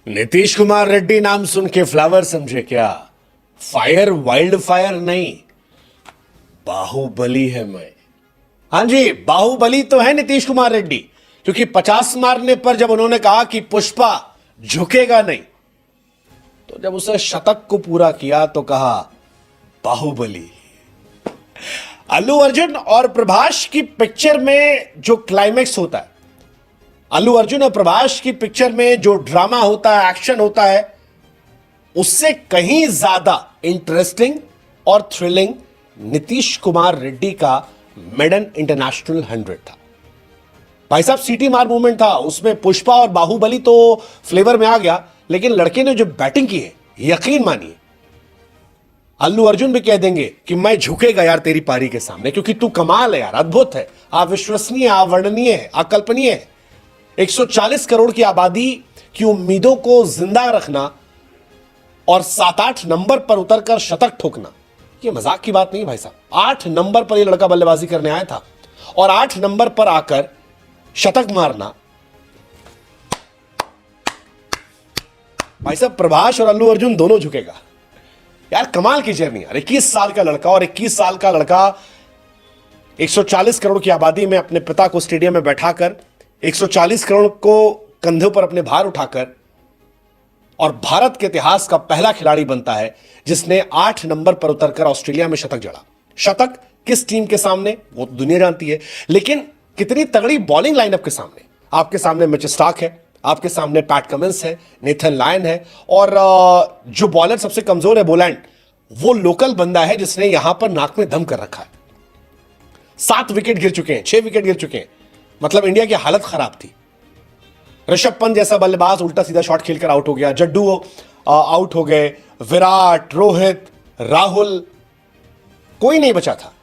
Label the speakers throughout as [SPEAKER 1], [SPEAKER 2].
[SPEAKER 1] नीतीश कुमार रेड्डी नाम सुन के फ्लावर समझे क्या? फायर वाइल्ड फायर नहीं, बाहुबली है मैं। हां जी, बाहुबली तो है नीतीश कुमार रेड्डी, क्योंकि 50 मारने पर जब उन्होंने कहा कि पुष्पा झुकेगा नहीं, तो जब उसे शतक को पूरा किया तो कहा बाहुबली। अल्लू अर्जुन और प्रभास की पिक्चर में जो क्लाइमेक्स होता है, अल्लू अर्जुन और प्रभास की पिक्चर में जो ड्रामा होता है, एक्शन होता है, उससे कहीं ज्यादा इंटरेस्टिंग और थ्रिलिंग नीतीश कुमार रेड्डी का मेडन इंटरनेशनल 100 था। भाई साहब, सीटी मार मूवमेंट था उसमें, पुष्पा और बाहुबली तो फ्लेवर में आ गया, लेकिन लड़के ने जो बैटिंग की है, यकीन मानिए अल्लू अर्जुन भी कह देंगे कि मैं झुकेगा यार तेरी पारी के सामने, क्योंकि तू कमाल है यार, अद्भुत है, अविश्वसनीय, अवर्णनीय है, अकल्पनीय है। 140 करोड़ की आबादी की उम्मीदों को जिंदा रखना और 7-8 नंबर पर उतरकर शतक ठोकना, ये मजाक की बात नहीं भाई साहब। 8 नंबर पर ये लड़का बल्लेबाजी करने आया था और 8 नंबर पर आकर शतक मारना, भाई साहब प्रभास और अल्लू अर्जुन दोनों झुकेगा यार। कमाल की जर्नी यार, 21 साल का लड़का, और 21 साल का लड़का 140 करोड़ की आबादी में अपने पिता को स्टेडियम में बैठाकर 140 करोड़ को कंधों पर अपने भार उठाकर और भारत के इतिहास का पहला खिलाड़ी बनता है जिसने 8 नंबर पर उतरकर ऑस्ट्रेलिया में शतक जड़ा। शतक किस टीम के सामने वो तो दुनिया जानती है, लेकिन कितनी तगड़ी बॉलिंग लाइनअप के सामने। आपके सामने मिचेल स्टार्क है, आपके सामने पैट कमिंस है, नेथन लायन है, और जो बॉलर सबसे कमजोर है बोलैंड, वो लोकल बंदा है जिसने यहां पर नाक में दम कर रखा है। 7 विकेट गिर चुके हैं, 6 विकेट गिर चुके हैं, मतलब इंडिया की हालत खराब थी। ऋषभ पंत जैसा बल्लेबाज उल्टा सीधा शॉट खेलकर आउट हो गया, जड्डू आउट हो गए, विराट, रोहित, राहुल, कोई नहीं बचा था।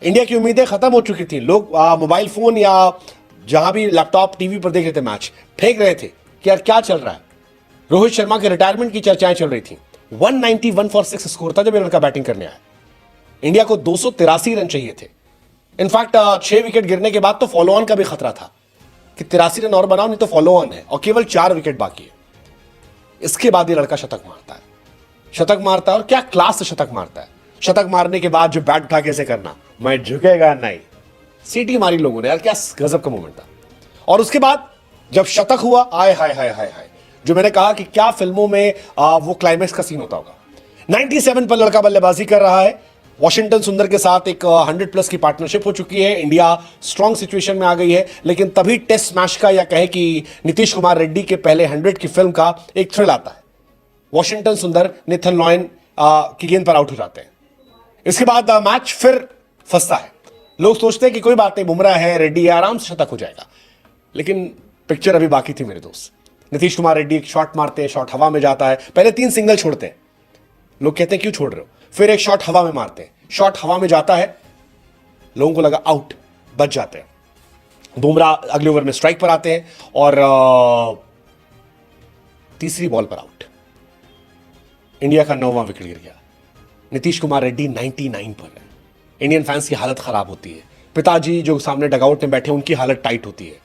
[SPEAKER 1] इंडिया की उम्मीदें खत्म हो चुकी थी। लोग मोबाइल फोन या जहां भी लैपटॉप टीवी पर देख रहे थे मैच, फेंक रहे थे कि यार क्या चल रहा है। रोहित शर्मा के रिटायरमेंट की चर्चाएं चल रही थी। 191 फॉर 6 स्कोर था जब ये लड़का बैटिंग करने आया। इंडिया को 283 रन चाहिए थे। इनफैक्ट 6 विकेट गिरने के बाद तो फॉलो ऑन का भी खतरा था कि 83 रन और बनाओ, नहीं तो फॉलो ऑन है, और केवल 4 विकेट बाकी है। इसके बाद ये लड़का शतक मारता है, शतक मारता है, और क्या क्लास से शतक मारता है। शतक मारने के बाद जो बैट उठा कैसे करना, मैं झुकेगा नहीं, सीटी मारी लोगों ने यार, क्या गजब का मोमेंट था। और उसके बाद जब शतक हुआ, आय हाय हाय हाय हाय, जो मैंने कहा कि क्या फिल्मों में वो क्लाइमेक्स का सीन होता होगा। 97 पर लड़का बल्लेबाजी कर रहा है। वॉशिंगटन सुंदर के साथ एक 100+ की पार्टनरशिप हो चुकी है। इंडिया स्ट्रॉन्ग सिचुएशन में आ गई है, लेकिन तभी टेस्ट मैच का, या कहे कि नीतीश कुमार रेड्डी के पहले 100 की फिल्म का एक थ्रिल आता है। वॉशिंगटन सुंदर नेथन लॉयन की गेंद पर आउट हो जाते हैं। इसके बाद मैच फिर फंसता है। लोग सोचते हैं कि कोई बात नहीं, बुमराह है, रेड्डी है, आराम से शतक हो जाएगा, लेकिन पिक्चर अभी बाकी थी मेरे दोस्त। नीतीश कुमार रेड्डी एक शॉट मारते हैं, शॉट हवा में जाता है, पहले 3 सिंगल छोड़ते हैं, लोग कहते हैं क्यों छोड़ रहे हो, फिर एक शॉट हवा में मारते हैं, शॉट हवा में जाता है, लोगों को लगा आउट, बच जाते हैं। बुमराह अगले ओवर में स्ट्राइक पर आते हैं और तीसरी बॉल पर आउट। इंडिया का 9वां विकेट गिर गया। नीतीश कुमार रेड्डी 99 पर है। इंडियन फैंस की हालत खराब होती है। पिताजी जो सामने डगआउट में बैठे, उनकी हालत टाइट होती है।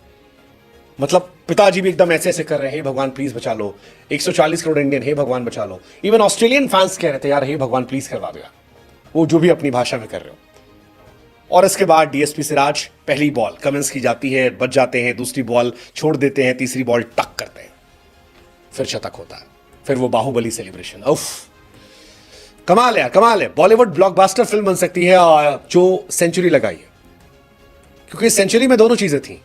[SPEAKER 1] मतलब पिताजी भी एकदम ऐसे ऐसे कर रहे हैं, हे भगवान प्लीज बचा लो। 140 करोड़ इंडियन, हे भगवान बचा लो। इवन ऑस्ट्रेलियन फैंस कह रहे थे यार हे भगवान प्लीज करवा दो यार, वो जो भी अपनी भाषा में कर रहे हो। और इसके बाद डीएसपी सिराज, पहली बॉल कमिंस की जाती है, बच जाते हैं, दूसरी बॉल छोड़ देते हैं, तीसरी बॉल टक करते हैं, फिर शतक होता है। फिर वो बाहुबली सेलिब्रेशन, उफ, कमाल है यार, कमाल है। बॉलीवुड ब्लॉकबस्टर फिल्म बन सकती है जो सेंचुरी लगाई है, क्योंकि सेंचुरी में दोनों चीजें थी।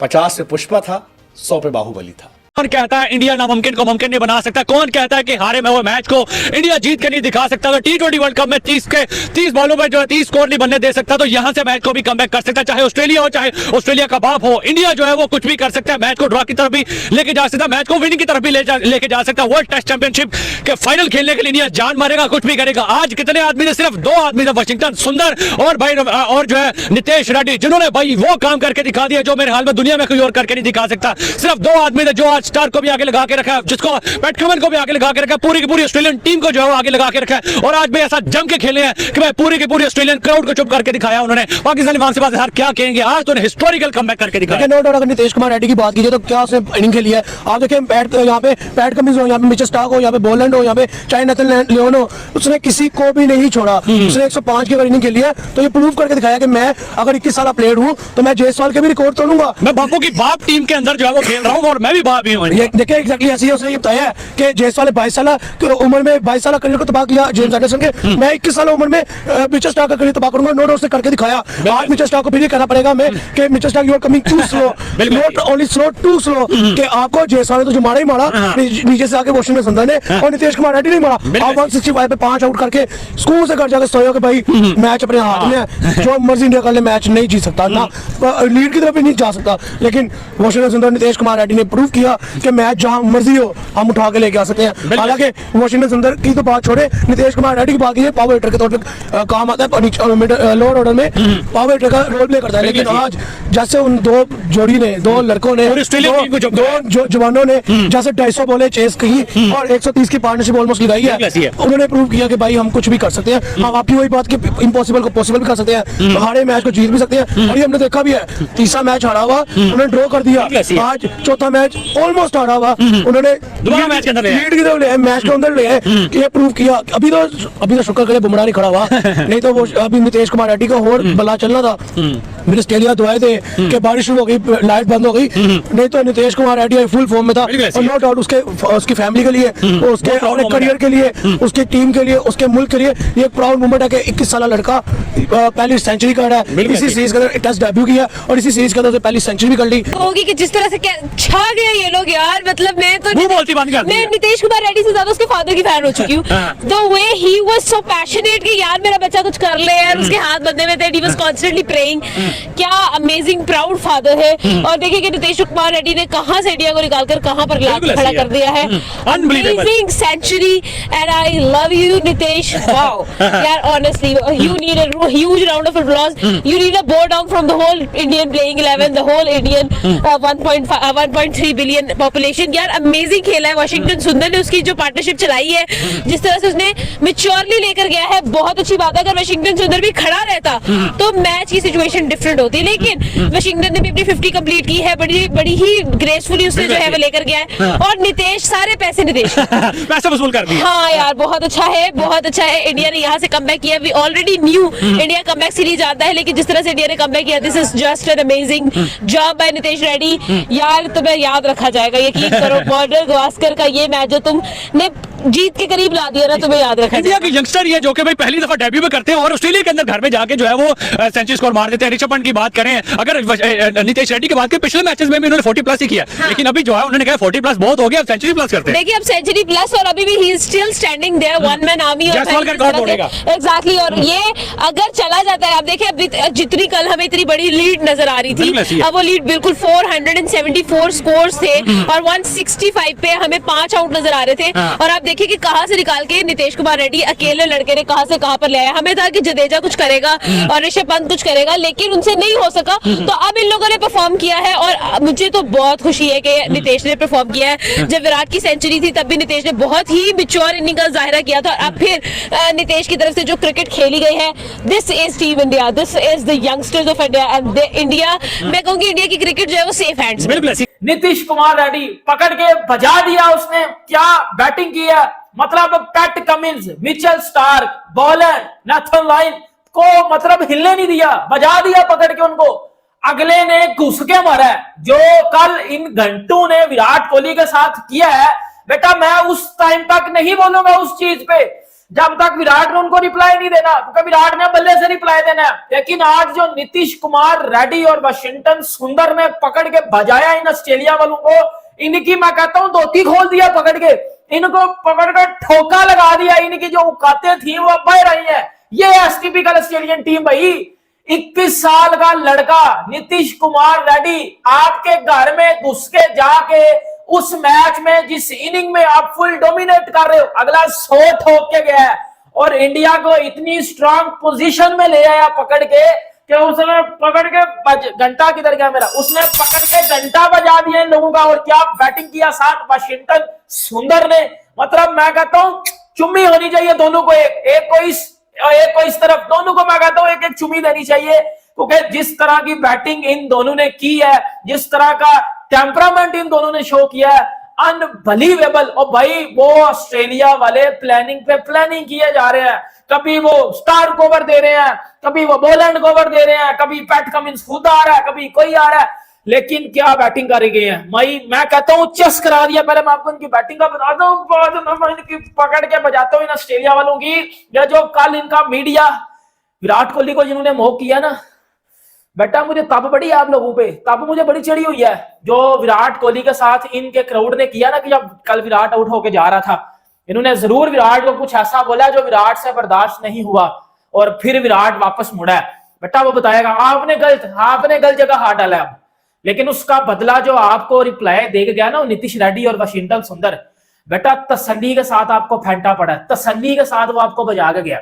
[SPEAKER 1] 50 पे पुष्पा था, 100 पे बाहुबली था।
[SPEAKER 2] कौन कहता है इंडिया नामुमकिन को मुमकिन नहीं बना सकता? कौन कहता है कि हारे में वो मैच को इंडिया जीत के नहीं दिखा सकता? तो T20 वर्ल्ड कप में 30 बॉलों में जो है 30 स्कोर नहीं बनने दे सकता, तो यहां से मैच को भी कमबैक कर सकता है, चाहे ऑस्ट्रेलिया हो, चाहे ऑस्ट्रेलिया का बाप हो। इंडिया जो है वो कुछ भी कर सकता है, मैच को ड्रॉ की तरफ भी लेके जा सकता है, मैच को विनिंग की तरफ भी लेके जा सकता है। वर्ल्ड टेस्ट चैंपियनशिप के फाइनल खेलने के लिए इंडिया जान मारेगा, कुछ भी करेगा। आज कितने आदमी ने, सिर्फ 2 आदमी ने, वॉशिंगटन सुंदर और भाई और जो है नितेश रेड्डी, जिन्होंने भाई वो काम करके दिखा दिया जो मेरे हाल में दुनिया में कोई और करके नहीं दिखा सकता। सिर्फ 2 आदमी ने जो आज स्टार्क को भी आगे लगा के रखा है, जिसको पैट कमिंस को भी आगे लगा के रखा है, पूरी की पूरी ऑस्ट्रेलियन टीम को जो है आगे लगा के रखा है। और आज भी ऐसा जम के खेले हैं कि भाई पूरी की पूरी ऑस्ट्रेलियन क्राउड को चुप करके दिखाया उन्होंने। पाकिस्तानी फैंस से बात यार क्या कहेंगे, आज तो हिस्टोरिकल कमबैक करके दिखाया।
[SPEAKER 3] नो डाउट, अगर नीतीश कुमार रेड्डी की बात कीजिए तो क्या उसने इनिंग खेली है। आप देखिए यहाँ पे पैट कमिंस हो, यहाँ पे मिचेल स्टार्क हो, यहाँ पे बोलैंड हो, यहाँ पे चाहे नेथन लियोन हो, उसने किसी को भी नहीं छोड़ा। उसने 105 की अगर इनिंग खेली है तो ये प्रूव करके दिखाया कि मैं अगर 21 साल प्लेयर हूँ तो मैं जायसवाल के भी रिकॉर्ड तोड़ूंगा।
[SPEAKER 2] मैं बापू की बाप टीम के अंदर जो है वो खेल रहा हूँ और मैं भी बाप ही हूँ।
[SPEAKER 3] देखिए एग्जैक्टली ऐसे ही उसने ये बताया है कि जायसवाल 22 साल की उम्र में 22 साल करियर को तबाह किया जेम्स एंडरसन के, मैं 21 साल उम्र में मिचेल स्टार्क का करियर तबाह करूंगा। नो डाउट से करके दिखाया। आज मिचेल स्टार्क को फिर ये कहना पड़ेगा मैं कि Mitchell Starc you are coming too slow, not only slow too slow, कि आपको जायसवाल ने तो जो मारा ही मारा नीचे से आके वॉशिंगटन सुंदर ने, और नीतीश कुमार रेड्डी नहीं मारा। आप 165 पे 5 आउट करके स्कूल से घर जाकर सोए कि भाई मैच अपने हाथ में है, जो मर्जी इंडिया कर ले मैच नहीं जीत सकता ना, लीड की तरफ भी नहीं जा सकता। लेकिन वॉशिंगटन सुंदर नीतीश कुमार रेड्डी ने प्रूव किया कि मैच जहां मर्जी हो हम उठा के लेके आ सकते हैं। हालांकि वॉशिंगटन सुंदर की तो बात छोड़े, नीतीश कुमार रेड्डी की बात कीजिए, पावर हिटर के तौर पर काम आता है, लोअर ऑर्डर में पावर हिटर का रोल प्ले करता है। लेकिन आज जैसे उन दो जोड़ी ने, दो लड़कों ने, दो जवानों ने जैसे 250 बॉलें चेस की और 130 की पार्टनरशिप ऑलमोस्ट लगाई है, उन्होंने प्रूव किया कि भाई हम कुछ भी कर सकते हैं। हम आपकी वही बात कि इम्पॉसिबल को पॉसिबल भी कर सकते हैं, हारे मैच को जीत भी सकते हैं। और ये हमने देखा भी है, तीसरा मैच हारा हुआ उन्होंने ड्रॉ कर दिया, आज चौथा मैच ऑलमोस्ट हारा हुआ उन्होंने लीड की तरफ ले मैच के अंदर ले, ये प्रूव किया। अभी तो शुक्र करे बुमराह नहीं खड़ा हुआ, नहीं तो वो अभी नीतीश कुमार रेड्डी का और बला चलना था। मेरे ऑस्ट्रेलिया दुआए थे कि बारिश शुरू हो गई, लाइट बंद हो गई, नहीं तो नीतीश कुमार रेड्डी फुल फॉर्म में था। और नो डाउट उसकी फैमिली के लिए, उसके अपने करियर के लिए, उसकी टीम के लिए, उसके मुल्क के लिए ये एक प्राउड मोमेंट है कि 21 साल लड़का पहली सेंचुरी कर रहा है। इसी सीरीज के अंदर टेस्ट डेब्यू किया और इसी सीरीज के अंदर पहली सेंचुरी भी कर ली
[SPEAKER 4] होगी कि जिस तरह से छा गया ये लोग यार। मतलब मैं नीतीश कुमार रेड्डी से ज्यादा उसके फादर की फैन हो चुकी हूँ। The way he was so passionate कि यार मेरा बच्चा कुछ कर ले यार, उसके हाथ बंधे हुए थे, ही वाज कॉन्स्टेंटली प्रेइंग। क्या अमेजिंग प्राउड फादर है। और देखिए कि नीतीश कुमार रेड्डी ने कहां से इंडिया को निकालकर कहां पर खड़ा कर दिया है। Amazing century and I love you Nitish. Wow यार, honestly you need a huge round of applause, you need a bow down from the whole Indian playing 11, the whole Indian 1.3 billion population. यार अमेजिंग खेला है Washington सुंदर ने, उसकी जो partnership चलाई है, जिस तरह से उसने मैच्योरली लेकर गया है, बहुत अच्छी बात है। अगर वॉशिंगटन सुंदर भी खड़ा रहता तो मैच की सिचुएशन डिफरेंट होती, लेकिन वॉशिंगटन ने भी अपनी 50 कंप्लीट की है, बड़ी ही ग्रेसफुली उसने जो है वो लेकर गया है। और नीतीश सारे पैसे नीतीश
[SPEAKER 2] पैसे वसूल कर दिए।
[SPEAKER 4] हाँ यार बहुत अच्छा है, बहुत अच्छा है। इंडिया ने यहाँ से कमबैक किया, we already knew India comeback series आता है, लेकिन जिस तरह से इंडिया ने कमबैक किया, this is just an amazing job by Nitish Reddy. यार तुम्हें याद रखा जाएगा, यकीन करो। बॉर्डर गावस्कर का ये मैच जो तुमने जीत के करीब ला दिया ना, तुम्हें याद रखा।
[SPEAKER 2] इंडिया की यंगस्टर ये जो कि भाई पहली दफा डेब्यू में करते हैं और ऑस्ट्रेलिया के अंदर घर में जाके जो है वो सेंचुरी स्कोर मार देते हैं। ऋषभ पंत की बात करें, अगर नीतीश रेड्डी की बात करें, पिछले मैचेस में भी उन्होंने 40 प्लस ही किया, लेकिन अभी जो है उन्होंने कहा 40 प्लस बहुत हो गया, अब सेंचुरी प्लस करते हैं।
[SPEAKER 4] देखिए अब सेंचुरी प्लस और अभी भी he is still standing there, one man army. Exactly, और ये अगर चला जाता है, आप देखिए अभी जितनी कल हमें इतनी बड़ी लीड नजर आ रही थी, अब वो लीड बिल्कुल 474 स्कोर्स थे और 165 पे हमें 5 आउट नजर आ रहे थे। और आप देखिए कि कहां से निकाल के नीतीश कुमार रेड्डी अकेले लड़के ने कहां से कहां पर ले आया। हमें था कि जडेजा कुछ करेगा और ऋषभ पंत कुछ करेगा, लेकिन उनसे नहीं हो सका। तो अब इन लोगों ने परफॉर्म किया है और मुझे तो बहुत खुशी है कि नीतीश ने परफॉर्म किया है। जब विराट की सेंचुरी थी तब भी नीतीश ने बहुत ही मैच्योर इनिंग का जाहिरा किया था। अब फिर नीतीश की तरफ से जो क्रिकेट खेली गई है, this is team India, this is the youngsters of India and India. मैं कहूंगी इंडिया की क्रिकेट जो है वो सेफ हैंड्स में।
[SPEAKER 5] नीतीश कुमार रेड्डी पकड़ के बजा दिया उसने, क्या बैटिंग की है। मतलब PAT Cummins, Mitchell Starc, bowler Nathan line को मतलब हिलने नहीं दिया, बजा दिया पकड़ के उनको। अगले ने घुस के मारा है, जो कल इन घंटों ने विराट कोहली के साथ किया है। बेटा मैं उस टाइम तक नहीं बोलूंगा उस चीज पे जब तक विराट ने उनको रिप्लाई नहीं देना, क्योंकि विराट ने बल्ले से रिप्लाई देना है। लेकिन आज जो नीतीश कुमार रेड्डी और वॉशिंगटन सुंदर ने पकड़ के बजाया इन ऑस्ट्रेलिया वालों को, इनकी मैं कहता हूं धोती खोल दिया पकड़ के, इनको पकड़कर ठोका लगा दिया। इनकी जो औकातें थी वो बह रही है। ये टिपिकल ऑस्ट्रेलियन टीम भाई। 21 साल का लड़का नीतीश कुमार रेड्डी आपके घर में घुस के जाके उस मैच में जिस इनिंग में आप फुल डोमिनेट कर रहे हो, अगला 100 ठोक के गया है और इंडिया को इतनी स्ट्रांग पोजीशन में ले आया पकड़ के कि उसने पकड़ के घंटा किधर गया मेरा, उसने पकड़ के घंटा बजा दिया इन लोगों का। और क्या बैटिंग किया साथ वाशिंगटन सुंदर ने। मतलब मैं कहता हूं चुम्मी होनी चाहिए दोनों को, एक को इस तरफ, दोनों को मैं कहता हूं एक एक चुम्मी देनी चाहिए। क्योंकि जिस तरह की बैटिंग इन दोनों ने की है, जिस तरह का टेम्परामेंट इन दोनों ने शो किया है, अनबिलीवेबल। और भाई वो ऑस्ट्रेलिया वाले प्लानिंग पे प्लानिंग किए जा रहे हैं। कभी वो स्टार कवर दे रहे हैं, कभी वो बोलैंड कवर दे रहे हैं, कभी पैट कमिंस खुद आ रहा है, कभी कोई आ रहा है। लेकिन क्या बैटिंग कर गए हैं मैं कहता हूं चेस करा दिया। पहले मैं आपको इनकी बैटिंग का बताता हूं, बाद में इनकी पकड़ के बजाता हूं इन ऑस्ट्रेलिया वालों की। या जो कल इनका मीडिया विराट कोहली को जिन्होंने मोह किया ना बेटा, मुझे तब बड़ी आप लोगों पे, तब मुझे बड़ी चिड़ी हुई है जो विराट कोहली के साथ इनके क्राउड ने किया ना, कि जब कल विराट आउट होके जा रहा था, इन्होंने जरूर विराट को कुछ ऐसा बोला जो विराट से बर्दाश्त नहीं हुआ, और फिर विराट वापस मुड़ा है। बेटा वो बताएगा आपने गलत जगह हाथ डाला है। लेकिन उसका बदला जो आपको रिप्लाई दे गया ना, नीतीश रेड्डी और वाशिंगटन सुंदर, बेटा तसल्ली के साथ आपको फेंटा पड़ा, तसल्ली के साथ वो आपको बजा के गया।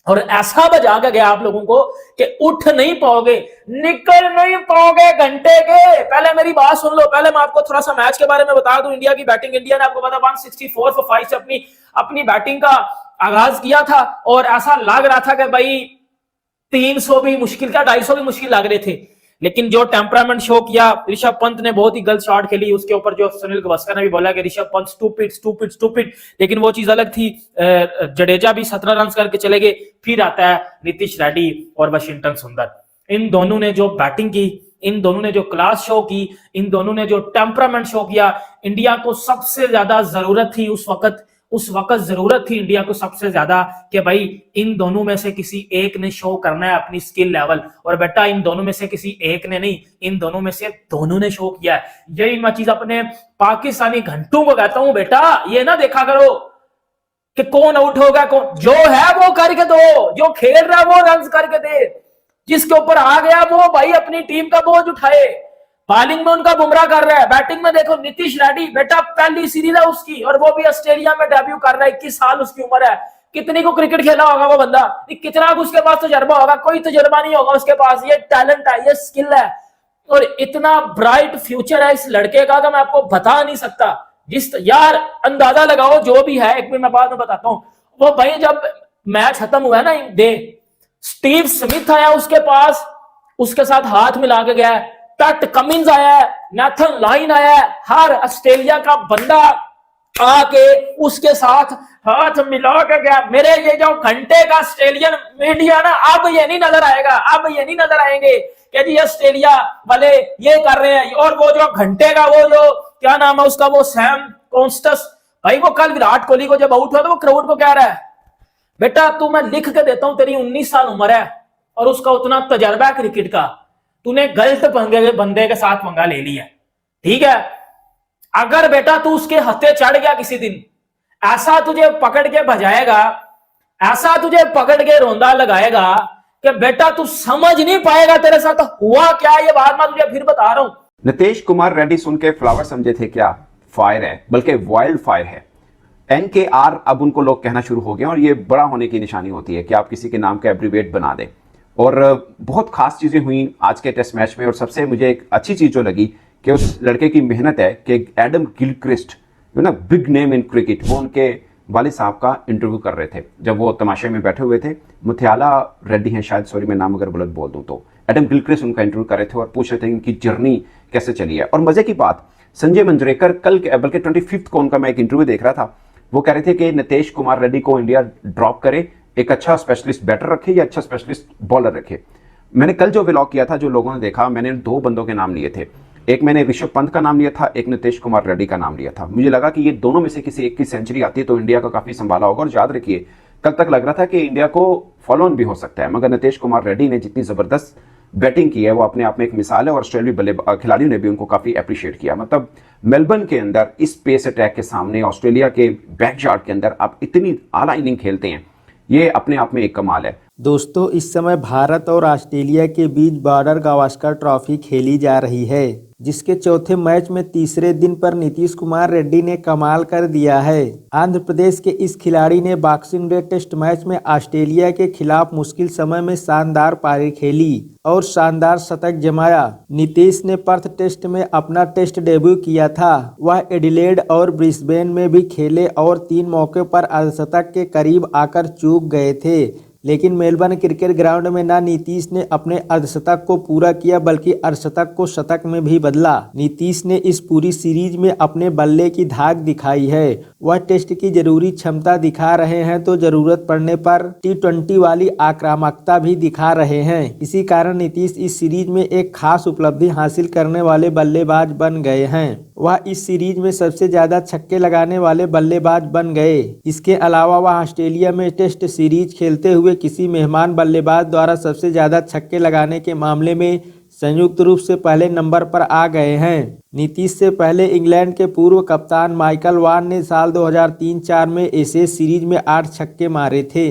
[SPEAKER 5] और ऐसा बजा के गया आप लोगों को कि उठ नहीं पाओगे, निकल नहीं पाओगे घंटे के। पहले मेरी बात सुन लो, पहले मैं आपको थोड़ा सा मैच के बारे में बता दूं। इंडिया की बैटिंग, इंडिया ने आपको पता 164 for 5 से अपनी बैटिंग का आगाज किया था। और ऐसा लग रहा था कि भाई 300 भी मुश्किल था, 250 भी मुश्किल लग रहे थे। लेकिन जो टेम्परामेंट शो किया, ऋषभ पंत ने बहुत ही गलत शॉट खेली, उसके ऊपर जो सुनील गावस्कर ने भी बोला कि ऋषभ पंत स्टूपिड। लेकिन वो चीज अलग थी। जडेजा भी 17 रन करके चले गए। फिर आता है नीतीश रेड्डी और वाशिंगटन सुंदर। इन दोनों ने जो बैटिंग की, इन दोनों ने जो क्लास शो की, इन दोनों ने जो टेम्परामेंट शो किया, इंडिया को सबसे ज्यादा जरूरत थी उस वक्त जरूरत थी इंडिया को सबसे ज्यादा कि भाई इन दोनों में से किसी एक ने शो करना है अपनी स्किल लेवल। और बेटा इन दोनों में से किसी एक ने नहीं, इन दोनों में से दोनों ने शो किया है। यही मैं चीज अपने पाकिस्तानी घंटों को कहता हूं, बेटा ये ना देखा करो कि कौन आउट होगा, कौन जो है वो करके दो, जो खेल रहा है वो रन करके दे, जिसके ऊपर आ गया वो भाई अपनी टीम का बोझ उठाए। बॉलिंग में उनका बुमराह कर रहा है, बैटिंग में देखो नीतीश रेड्डी, बेटा पहली सीरीज है उसकी और वो भी ऑस्ट्रेलिया में डेब्यू कर रहा है। 21 साल उसकी उम्र है। कितनी को क्रिकेट खेला होगा वो बंदा, कितना उसके पास तजुर्बा होगा, कोई तजुर्बा नहीं होगा उसके पास। ये टैलेंट है, ये स्किल है और इतना ब्राइट फ्यूचर है इस लड़के का कि मैं आपको बता नहीं सकता। जिस यार अंदाजा लगाओ जो भी है, एक मिनट मैं बाद में बताता हूं। वो भाई जब मैच खत्म हुआ ना डे, स्टीव स्मिथ आया उसके पास, उसके साथ हाथ मिला के गया, पैट कमिंस आया है, नेथन लाइन आया है, हर ऑस्ट्रेलिया का बंदा आके उसके साथ हाथ मिला के गया। मेरे ये जो घंटे का ऑस्ट्रेलियन मीडिया ना, अब ये नहीं नजर आएगा, अब ये नहीं नजर आएंगे कि जी ऑस्ट्रेलिया वाले ये कर रहे हैं। और वो जो घंटे का वो जो क्या नाम है उसका, वो सैम कॉन्स्टस, भाई वो कल विराट कोहली को जब आउट हुआ तो वो क्राउड को कह रहा है, बेटा तू मैं लिख के देता हूं, तेरी 19 साल उम्र है और उसका उतना तजर्बा है क्रिकेट का, तूने गलत बंदे के साथ पंगा ले लिया, ठीक है। अगर बेटा तू उसके हत्थे चढ़ गया किसी दिन, ऐसा तुझे पकड़ के बजाएगा, ऐसा तुझे पकड़ के रोंदा लगाएगा कि बेटा तू समझ नहीं पाएगा तेरे साथ हुआ क्या। ये बात मैं तुझे फिर बता रहा हूं।
[SPEAKER 6] नीतीश कुमार रेड्डी सुन के फ्लावर समझे थे क्या? फायर है, बल्कि वाइल्ड फायर है। NKR अब उनको लोग कहना शुरू हो गए और ये बड़ा होने की निशानी होती है कि आप किसी के नाम का एब्रीवेट बना दें। और बहुत खास चीज़ें हुई आज के टेस्ट मैच में। और सबसे मुझे एक अच्छी चीज़ जो लगी कि उस लड़के की मेहनत है कि एडम गिलक्रिस्ट जो ना बिग नेम इन क्रिकेट, वो उनके वालिद साहब का इंटरव्यू कर रहे थे जब वो तमाशे में बैठे हुए थे। मुथियाला रेड्डी हैं शायद, सॉरी मैं नाम अगर गलत बोल दूं तो। एडम गिलक्रिस्ट उनका इंटरव्यू कर रहे थे और पूछ रहे थे इनकी जर्नी कैसे चली है। और मजे की बात, संजय मंजरेकर कल बल्कि 25 को उनका मैं एक इंटरव्यू देख रहा था, वो कह रहे थे कि नीतीश कुमार रेड्डी को इंडिया ड्रॉप करे, एक अच्छा स्पेशलिस्ट बैटर रखे या अच्छा स्पेशलिस्ट बॉलर रखे। मैंने कल जो व्लॉग किया था, जो लोगों ने देखा, मैंने 2 बंदों के नाम लिए थे। एक मैंने ऋषभ पंत का नाम लिया था, एक नीतीश कुमार रेड्डी का नाम लिया था। मुझे लगा कि ये दोनों में से किसी एक की सेंचुरी आती है तो इंडिया का काफी संभाला होगा। और याद रखिए कल तक लग रहा था कि इंडिया को फॉलो ऑन भी हो सकता है, मगर नीतीश कुमार रेड्डी ने जितनी जबरदस्त बैटिंग की है वो अपने आप में एक मिसाल है। और ऑस्ट्रेलियाई खिलाड़ियों ने भी उनको काफी अप्रिशिएट किया। मतलब मेलबर्न के अंदर इस पेस अटैक के सामने, ऑस्ट्रेलिया के बैकयार्ड के अंदर आप इतनी आला इनिंग खेलते हैं, ये अपने आप में एक कमाल है।
[SPEAKER 7] दोस्तों इस समय भारत और ऑस्ट्रेलिया के बीच बॉर्डर गावस्कर ट्रॉफी खेली जा रही है। जिसके चौथे मैच में तीसरे दिन पर नीतीश कुमार रेड्डी ने कमाल कर दिया है। आंध्र प्रदेश के इस खिलाड़ी ने बॉक्सिंग डे टेस्ट मैच में ऑस्ट्रेलिया के खिलाफ मुश्किल समय में शानदार पारी खेली और शानदार शतक जमाया। नीतीश ने पर्थ टेस्ट में अपना टेस्ट डेब्यू किया था। वह एडिलेड और ब्रिस्बेन में भी खेले और 3 मौके पर अर्धशतक के करीब आकर चूक गए थे, लेकिन मेलबर्न क्रिकेट ग्राउंड में न नीतीश ने अपने अर्धशतक को पूरा किया बल्कि अर्धशतक को शतक में भी बदला। नीतीश ने इस पूरी सीरीज में अपने बल्ले की धाक दिखाई है। वह टेस्ट की जरूरी क्षमता दिखा रहे हैं तो जरूरत पड़ने पर T20 वाली आक्रामकता भी दिखा रहे हैं। इसी कारण नीतीश इस सीरीज में एक खास उपलब्धि हासिल करने वाले बल्लेबाज बन गए हैं। वह इस सीरीज में सबसे ज्यादा छक्के लगाने वाले बल्लेबाज बन गए। इसके अलावा वह ऑस्ट्रेलिया में टेस्ट सीरीज खेलते हुए किसी मेहमान बल्लेबाज द्वारा सबसे ज्यादा छक्के लगाने के मामले में संयुक्त रूप से पहले नंबर पर आ गए हैं। नीतीश से पहले इंग्लैंड के पूर्व कप्तान माइकल वॉन ने साल 2003-04 में एशेज सीरीज में 8 छक्के मारे थे।